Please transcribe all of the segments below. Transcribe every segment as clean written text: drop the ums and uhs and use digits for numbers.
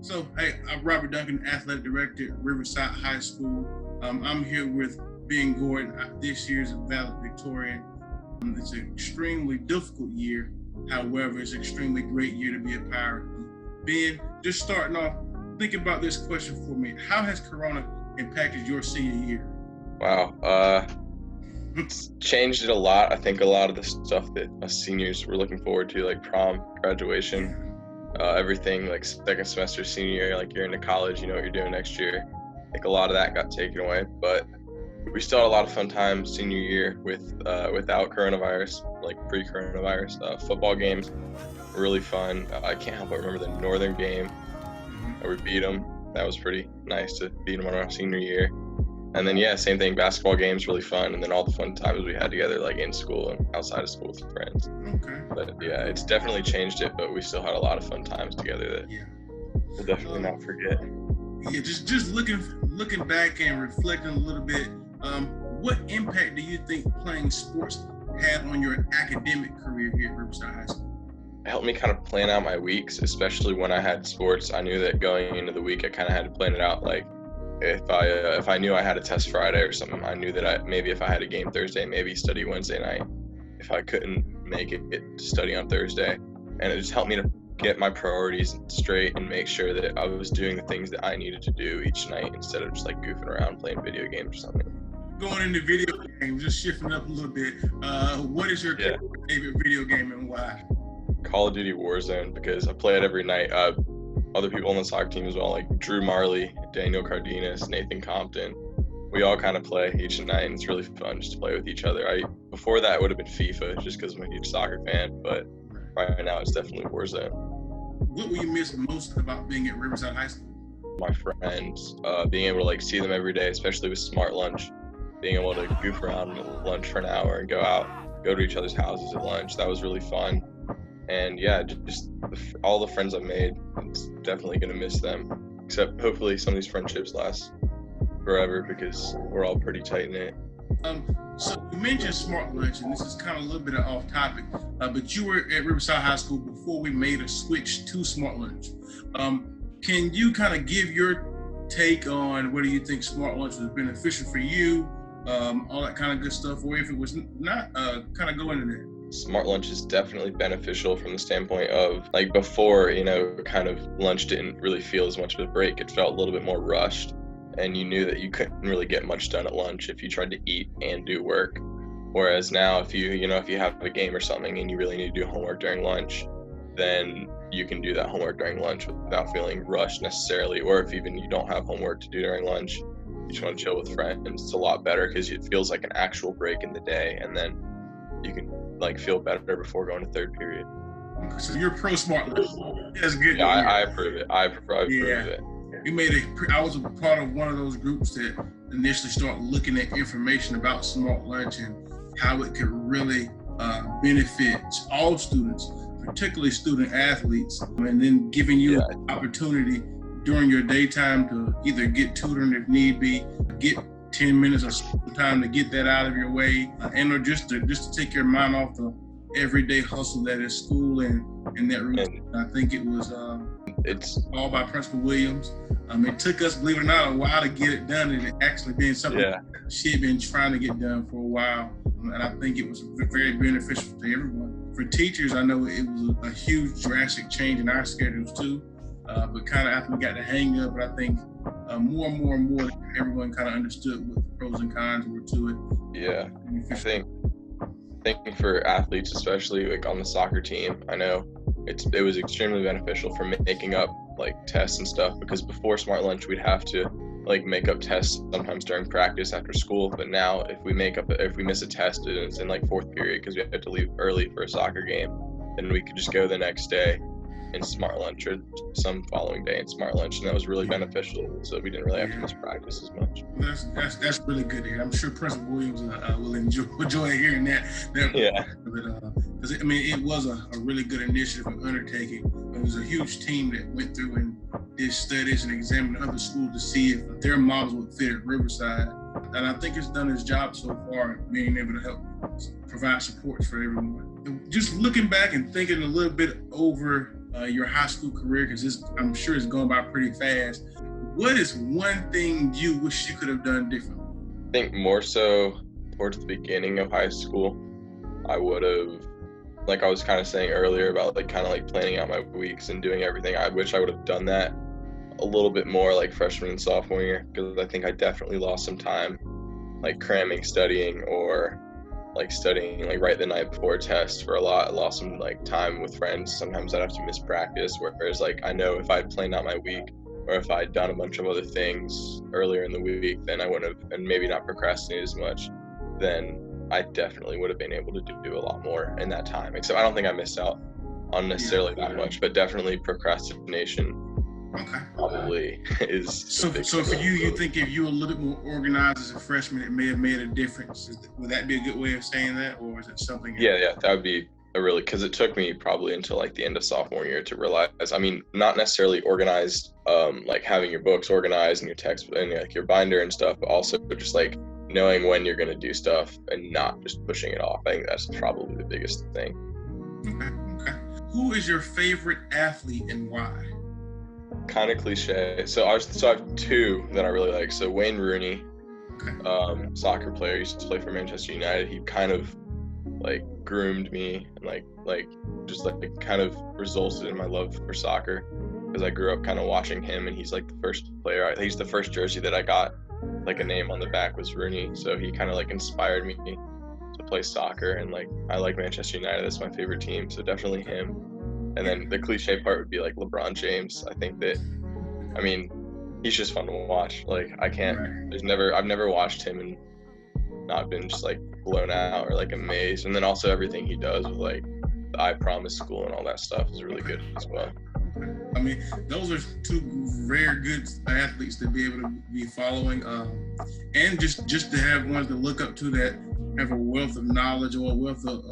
So, hey, I'm Robert Duncan, Athletic Director at Riverside High School. I'm here with Ben Gordon, this year's Valedictorian. It's an extremely difficult year. However, it's an extremely great year to be a Pirate. Ben, just starting off, think about this question for me. How has Corona impacted your senior year? Wow, it's changed it a lot. I think a lot of the stuff that us seniors were looking forward to, like prom, graduation, everything like second semester, senior year, like you're into college, you know what you're doing next year. I think a lot of that got taken away, but we still had a lot of fun times senior year without coronavirus, like pre-coronavirus. Football games were really fun. I can't help but remember the Northern game where we beat them. That was pretty nice to beat them on our senior year. And then, yeah, same thing, basketball games, really fun. And then all the fun times we had together, like in school and outside of school with friends. Okay. But yeah, it's definitely changed it, but we still had a lot of fun times together that we'll definitely not forget. Yeah, just looking back and reflecting a little bit, what impact do you think playing sports had on your academic career here at Riverside High School? It helped me kind of plan out my weeks, especially when I had sports. I knew that going into the week, I kind of had to plan it out. Like if I knew I had a test Friday or something, I knew that maybe if I had a game Thursday, maybe study Wednesday night. If I couldn't make it, to study on Thursday. And it just helped me to get my priorities straight and make sure that I was doing the things that I needed to do each night instead of just like goofing around playing video games or something. Going into video games, just shifting up a little bit, what is your favorite video game and why? Call of Duty Warzone, because I play it every night. Other people on the soccer team as well, like Drew Marley, Daniel Cardenas, Nathan Compton. We all kind of play each night, and it's really fun just to play with each other. Before that, it would have been FIFA, just because I'm a huge soccer fan, but right now it's definitely Warzone. What will you miss most about being at Riverside High School? My friends, being able to like see them every day, especially with Smart Lunch, being able to goof around at lunch for an hour and go to each other's houses at lunch. That was really fun. And yeah, just all the friends I've made, it's definitely going to miss them. Except hopefully some of these friendships last forever because we're all pretty tight-knit. So you mentioned Smart Lunch, and this is kind of a little bit off topic, but you were at Riverside High School before we made a switch to Smart Lunch. Can you kind of give your take on whether you think Smart Lunch was beneficial for you, all that kind of good stuff, or if it was not, kind of go into that? Smart Lunch is definitely beneficial from the standpoint of like before, kind of lunch didn't really feel as much of a break. It felt a little bit more rushed, and you knew that you couldn't really get much done at lunch if you tried to eat and do work. Whereas now, if you have a game or something and you really need to do homework during lunch, then you can do that homework during lunch without feeling rushed necessarily. Or if even you don't have homework to do during lunch, you just want to chill with friends, it's a lot better because it feels like an actual break in the day, and then you can like feel better before going to third period. So you're pro Smart Lunch. That's good. Yeah, I approve it. I approve it. I was a part of one of those groups that initially started looking at information about Smart Lunch and how it could really benefit all students, particularly student athletes, and then giving you an opportunity during your daytime to either get tutoring if need be, get 10 minutes of school time to get that out of your way, and or just to take your mind off the everyday hustle that is school and that routine. I think it was it's all by Principal Williams. It took us, believe it or not, a while to get it done, and it actually been something she had been trying to get done for a while. And I think it was very beneficial to everyone. For teachers, I know it was a huge drastic change in our schedules too. But kind of after we got the hang of it, I think more and more everyone kind of understood what the pros and cons were to it. Yeah, I think for athletes, especially like on the soccer team, I know it was extremely beneficial for making up like tests and stuff, because before Smart Lunch we'd have to like make up tests sometimes during practice after school, but now if we miss a test and it's in like fourth period because we have to leave early for a soccer game, then we could just go the next day in Smart Lunch or some following day in Smart Lunch, and that was really beneficial, so we didn't really have to miss practice as much. That's really good to hear. I'm sure Principal Williams will enjoy hearing that. Because it was a really good initiative and undertaking. It was a huge team that went through and did studies and examined other schools to see if their models would fit at Riverside. And I think it's done its job so far, being able to help provide supports for everyone. Just looking back and thinking a little bit over your high school career, because I'm sure it's going by pretty fast. What is one thing you wish you could have done differently? I think more so towards the beginning of high school, I would have, like I was kind of saying earlier about like kind of like planning out my weeks and doing everything. I wish I would have done that a little bit more like freshman and sophomore year, because I think I definitely lost some time like cramming, studying, or like studying like right the night before a test for a lot. I lost some like time with friends. Sometimes I'd have to miss practice, whereas like I know if I'd planned out my week, or if I'd done a bunch of other things earlier in the week, then I wouldn't have, and maybe not procrastinated as much, then I definitely would have been able to do a lot more in that time. Except I don't think I missed out on necessarily that much, but definitely procrastination probably is. So for you think if you were a little bit more organized as a freshman, it may have made a difference. Would that be a good way of saying that, or is it something else? Yeah, that would be a really, because it took me probably until like the end of sophomore year to realize, I mean, not necessarily organized, like having your books organized and your text and like your binder and stuff, but also just like knowing when you're going to do stuff and not just pushing it off. I think that's probably the biggest thing. Okay. Who is your favorite athlete and why? Kind of cliche. So I have two that I really like. So Wayne Rooney, soccer player, used to play for Manchester United. He kind of like groomed me and like just like kind of resulted in my love for soccer, because I grew up kind of watching him, and he's like the first player. He's the first jersey that I got like a name on the back was Rooney. So he kind of like inspired me to play soccer, and like I like Manchester United. That's my favorite team, so definitely him. And then the cliche part would be like LeBron James. I think that, I mean, he's just fun to watch. Like I've never watched him and not been just like blown out or like amazed. And then also everything he does with like the I Promise school and all that stuff is really good as well. I mean, those are two very good athletes to be able to be following, and just to have ones to look up to that have a wealth of knowledge or a wealth of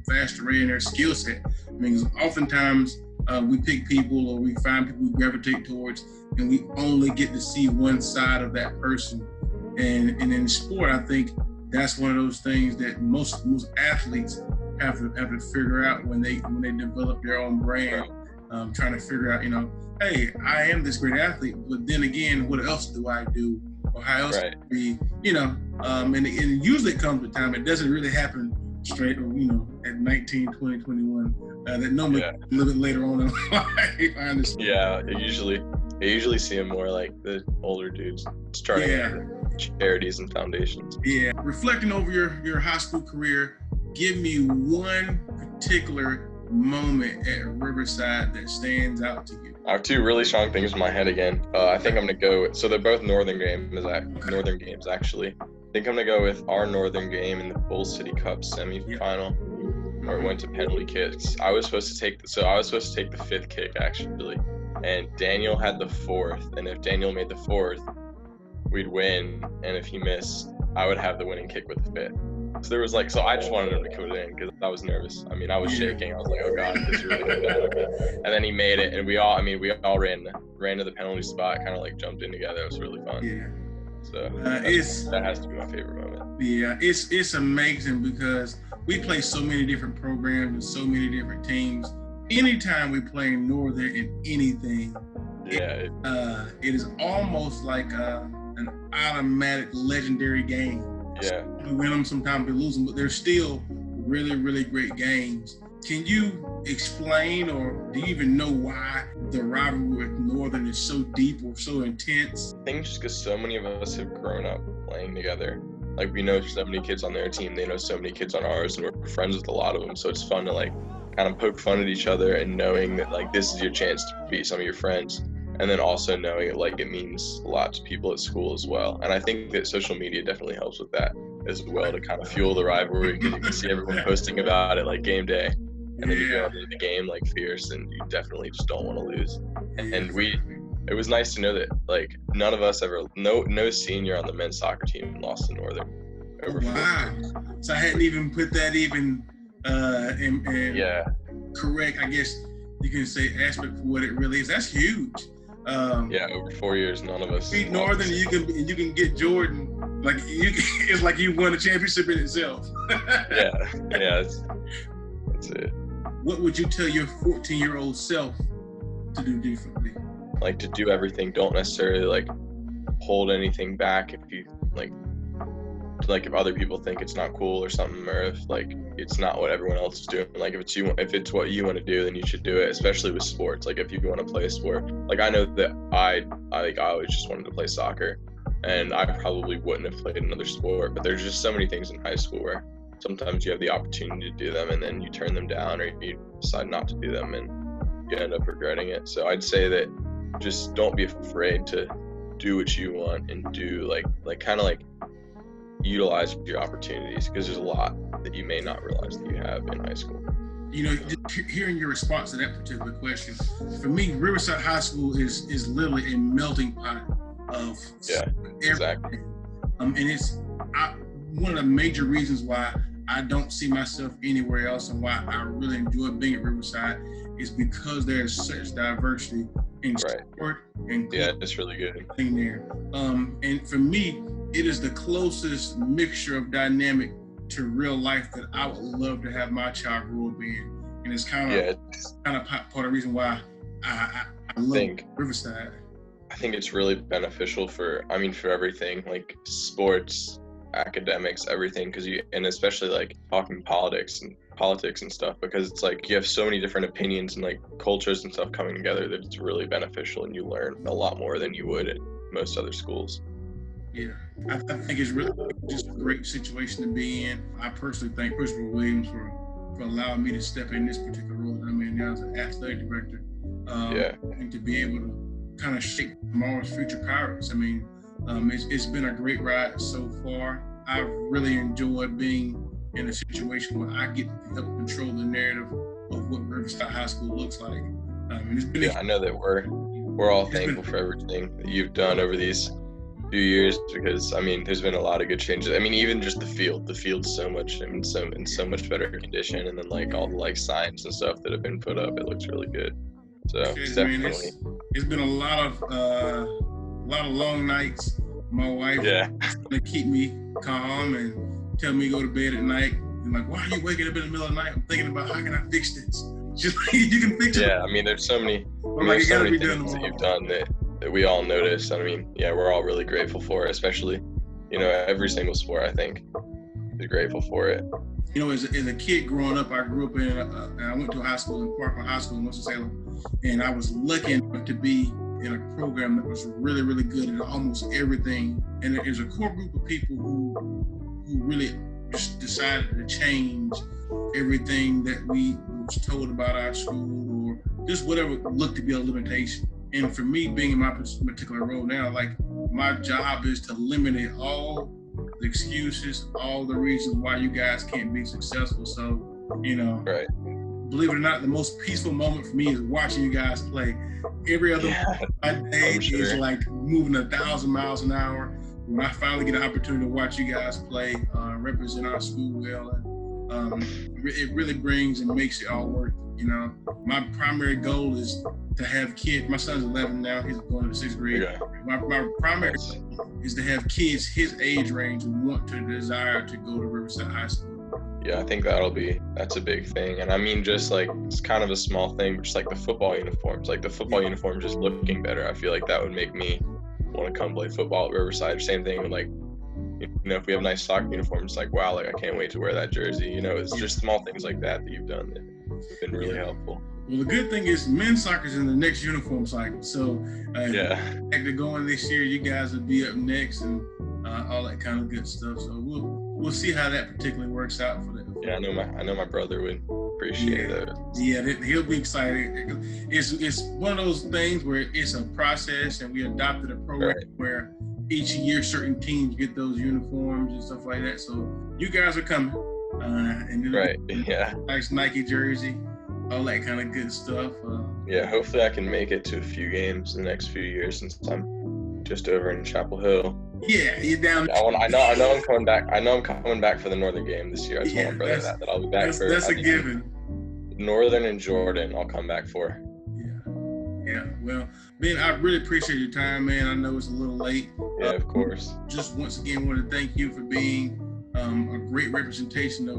vast array in their skill set. I mean, oftentimes we pick people or we find people we gravitate towards, and we only get to see one side of that person. And in sport, I think that's one of those things that most athletes have to figure out when they develop their own brand. Trying to figure out, hey, I am this great athlete, but then again, what else do I do, or how else can I be, and usually it comes with time. It doesn't really happen straight, or at 19, 20, 21. That normally a little bit later on in life. I understand. Yeah, I usually see them more like the older dudes starting charities and foundations. Yeah. Reflecting over your high school career, give me one particular moment at Riverside that stands out to you. I have two really strong things in my head again. I think I'm gonna go. So they're both Northern games actually. I think I'm gonna go with our Northern game in the Bull City Cup semifinal, where it went to penalty kicks. I was supposed to take the fifth kick actually, and Daniel had the fourth. And if Daniel made the fourth, we'd win. And if he missed, I would have the winning kick with the fifth. So there was I just wanted him to put it in because I was nervous. I mean, I was shaking. I was like, oh God, this is really good. And then he made it, and we all ran to the penalty spot, kind of like jumped in together. It was really fun. Yeah. So that has to be my favorite moment. Yeah, it's amazing because we play so many different programs and so many different teams. Anytime we play Northern in anything, it is almost like an automatic legendary game. Yeah. We win them, sometimes we lose them, but they're still really, really great games. Can you explain, or do you even know why the rivalry with Northern is so deep or so intense? I think just because so many of us have grown up playing together. Like, we know so many kids on their team, they know so many kids on ours, and we're friends with a lot of them. So it's fun to kind of poke fun at each other and knowing that this is your chance to beat some of your friends. And then also knowing it means a lot to people at school as well. And I think that social media definitely helps with that as well, to kind of fuel the rivalry, because you can see everyone posting about it game day. And then you go into the game fierce, and you definitely just don't want to lose. And it was nice to know that none of us ever, no senior on the men's soccer team lost to Northern. Wow. So I hadn't even put that in correct, I guess you can say, aspect for what it really is. That's huge. Over 4 years, none of us beat Northern, you can get Jordan. It's like you won a championship in itself. That's it. What would you tell your 14-year-old self to do differently. Like to do everything. Don't necessarily like hold anything back if you like if other people think it's not cool or something, or if like it's not what everyone else is doing. Like if it's what you want to do, then you should do it, especially with sports. Like if you want to play a sport, like I know that I always just wanted to play soccer, and I probably wouldn't have played another sport, but there's just so many things in high school where sometimes you have the opportunity to do them and then you turn them down, or you decide not to do them and you end up regretting it. So I'd say that just don't be afraid to do what you want and do like kind of like utilize your opportunities, because there's a lot that you may not realize that you have in high school. You know, just hearing your response to that particular question, for me, Riverside High School is literally a melting pot of everything. Exactly. And it's one of the major reasons why I don't see myself anywhere else, and why I really enjoy being at Riverside, is because there is such diversity in sport and it's really good thing there. And for me, it is the closest mixture of dynamic to real life that I would love to have my child grow up in. And it's kind of part of the reason why I love Riverside. I think it's really beneficial for everything, like sports, academics, everything, and especially like talking politics and stuff, because it's like you have so many different opinions and like cultures and stuff coming together that it's really beneficial, and you learn a lot more than you would at most other schools. Yeah, I think it's really just a great situation to be in. I personally thank Principal Williams for allowing me to step in this particular role that I'm in now as an athletic director, and to be able to kind of shape tomorrow's future Pirates. I mean, it's been a great ride so far. I've really enjoyed being in a situation where I get to help control the narrative of what Riverside High School looks like. It's been I know that we're all thankful for everything that you've done over these few years, because there's been a lot of good changes. Even just the field's so much in so much better condition, and then like all the like signs and stuff that have been put up, it looks really good. So definitely, it's been a lot of long nights. My wife to keep me calm and tell me to go to bed at night. And like, why are you waking up in the middle of the night? I'm thinking about how can I fix this? Just like, you can fix it. Yeah, there's so many things that you've done that we all notice. We're all really grateful for it, especially, every single sport, I think, is grateful for it. As a kid growing up, I grew up in, I went to a high school in Parkland High School in Winston-Salem, and I was lucky enough to be in a program that was really, really good at almost everything. And there's a core group of people who really just decided to change everything that we was told about our school, or just whatever looked to be a limitation. And for me, being in my particular role now, like my job is to eliminate all the excuses, all the reasons why you guys can't be successful. So, believe it or not, the most peaceful moment for me is watching you guys play. Every other day is like moving 1,000 miles an hour. When I finally get an opportunity to watch you guys play, represent our school well, and it really brings and makes it all worth it. My primary goal is to have kids. My son's 11 now; he's going to 6th grade. Yeah. My primary goal is to have kids his age range who want to desire to go to Riverside High School. Yeah, I think that's a big thing. And just like, it's kind of a small thing, but just like the football uniforms, uniforms just looking better. I feel like that would make me want to come play football at Riverside. Same thing with like, if we have nice soccer uniforms, like, wow, like I can't wait to wear that jersey. It's just small things like that you've done that have been really helpful. Well, the good thing is men's soccer is in the next uniform cycle. So after going this year, you guys will be up next and all that kind of good stuff. So we'll see how that particularly works out for them. Yeah, I know my brother would appreciate that. Yeah, he'll be excited. It's one of those things where it's a process, and we adopted a program where each year certain teams get those uniforms and stuff like that. So you guys are coming, and then nice Nike jersey, all that kind of good stuff. Hopefully I can make it to a few games in the next few years, since I'm just over in Chapel Hill. Yeah, you're down. I know I'm coming back. I know I'm coming back for the Northern game this year. I told my brother that I'll be back for. That's a given. Northern and Jordan, I'll come back for. Yeah. Well, Ben, I really appreciate your time, man. I know it's a little late. Yeah, of course. Just once again, want to thank you for being a great representation of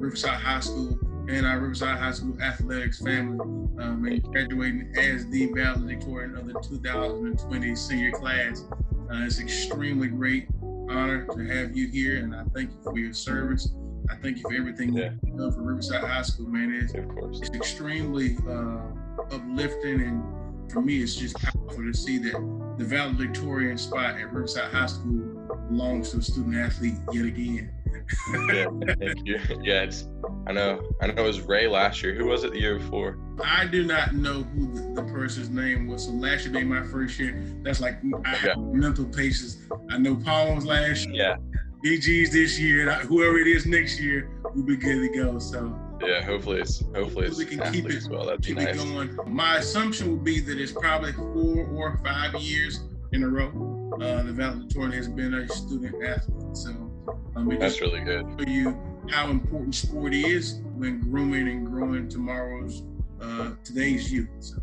Riverside High School in our Riverside High School athletics family, and graduating as the valedictorian of the 2020 senior class. It's extremely great honor to have you here, and I thank you for your service. I thank you for everything you've done for Riverside High School, man. It's extremely uplifting, and for me, it's just powerful to see that the valedictorian spot at Riverside High School belongs to a student athlete yet again. Yeah, thank you. Yeah, I know it was Ray last year. Who was it the year before? I do not know who the person's name was. So last year being my first year, that's like I have mental patience. I know Paul was last year. Yeah. BG's this year. Whoever it is next year, we'll be good to go. So yeah, hopefully we can keep it as well. That'd be nice. Going. My assumption would be that it's probably 4 or 5 years in a row. The valedictorian has been a student athlete. So that's really good. For you, how important sport is when grooming and growing today's youth. So.